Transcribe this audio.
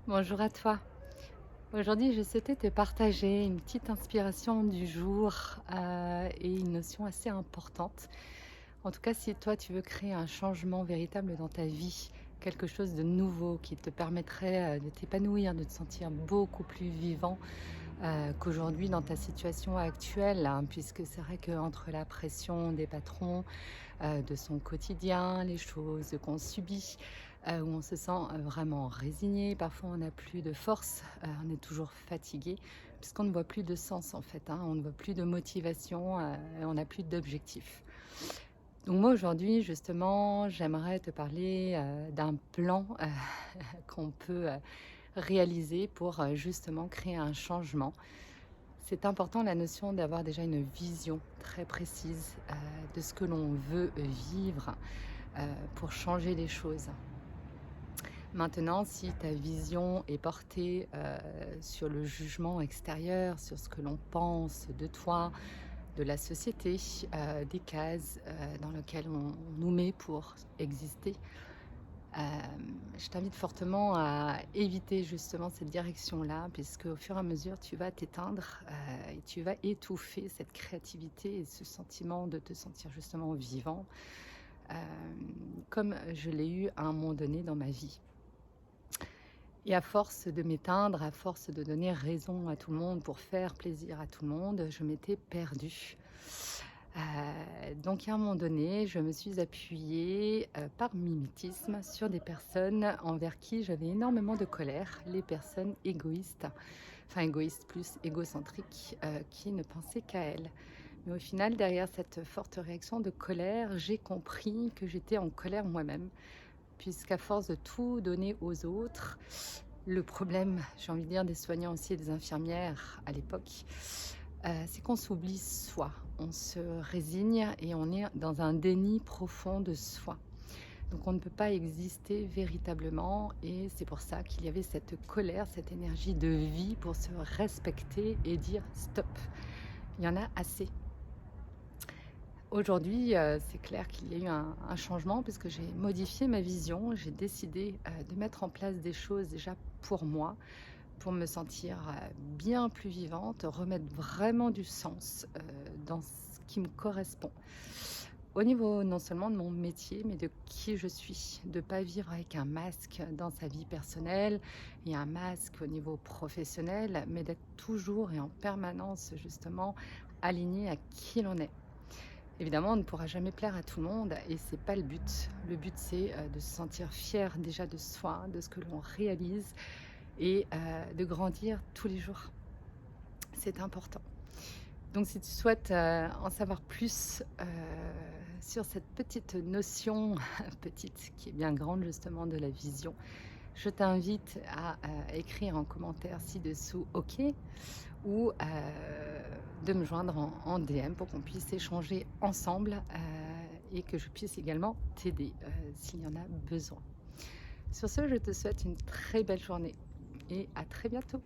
Bonjour à toi. Aujourd'hui, je souhaitais te partager une petite inspiration du jour et une notion assez importante. En tout cas, si toi, tu veux créer un changement véritable dans ta vie, quelque chose de nouveau qui te permettrait de t'épanouir, de te sentir beaucoup plus vivant qu'aujourd'hui dans ta situation actuelle, hein, puisque c'est vrai qu'entre la pression des patrons, de son quotidien, les choses qu'on subit, où on se sent vraiment résigné. Parfois, on n'a plus de force, on est toujours fatigué, puisqu'on ne voit plus de sens en fait, hein, on ne voit plus de motivation, et on n'a plus d'objectif. Donc moi aujourd'hui justement, j'aimerais te parler d'un plan qu'on peut réaliser pour justement créer un changement. C'est important la notion d'avoir déjà une vision très précise de ce que l'on veut vivre pour changer les choses. Maintenant, si ta vision est portée sur le jugement extérieur, sur ce que l'on pense de toi, de la société, des cases dans lesquelles on nous met pour exister, je t'invite fortement à éviter justement cette direction-là, puisque au fur et à mesure, tu vas t'éteindre et tu vas étouffer cette créativité et ce sentiment de te sentir justement vivant, euh, comme je l'ai eu à un moment donné dans ma vie. Et à force de m'éteindre, à force de donner raison à tout le monde pour faire plaisir à tout le monde, je m'étais perdue. Donc à un moment donné, je me suis appuyée, par mimétisme sur des personnes envers qui j'avais énormément de colère, les personnes égoïstes, enfin égoïstes plus égocentriques, qui ne pensaient qu'à elles. Mais au final, derrière cette forte réaction de colère, j'ai compris que j'étais en colère moi-même, puisqu'à force de tout donner aux autres, le problème, j'ai envie de dire, des soignants aussi et des infirmières à l'époque, c'est qu'on s'oublie soi. On se résigne et on est dans un déni profond de soi. Donc on ne peut pas exister véritablement et c'est pour ça qu'il y avait cette colère, cette énergie de vie pour se respecter et dire stop. Il y en a assez. Aujourd'hui, c'est clair qu'il y a eu un changement puisque j'ai modifié ma vision. J'ai décidé, de mettre en place des choses déjà pour moi, pour me sentir, bien plus vivante, remettre vraiment du sens, dans ce qui me correspond. Au niveau non seulement de mon métier, mais de qui je suis. De ne pas vivre avec un masque dans sa vie personnelle et un masque au niveau professionnel, mais d'être toujours et en permanence justement aligné à qui l'on est. Évidemment, on ne pourra jamais plaire à tout le monde et c'est pas le but. Le but, c'est, de se sentir fier déjà de soi, de ce que l'on réalise et de grandir tous les jours. C'est important. Donc si tu souhaites, en savoir plus, sur cette petite notion, petite qui est bien grande justement, de la vision, je t'invite à, écrire en commentaire ci-dessous OK ou, de me joindre en DM pour qu'on puisse échanger ensemble, et que je puisse également t'aider, s'il y en a besoin. Sur ce, je te souhaite une très belle journée et à très bientôt.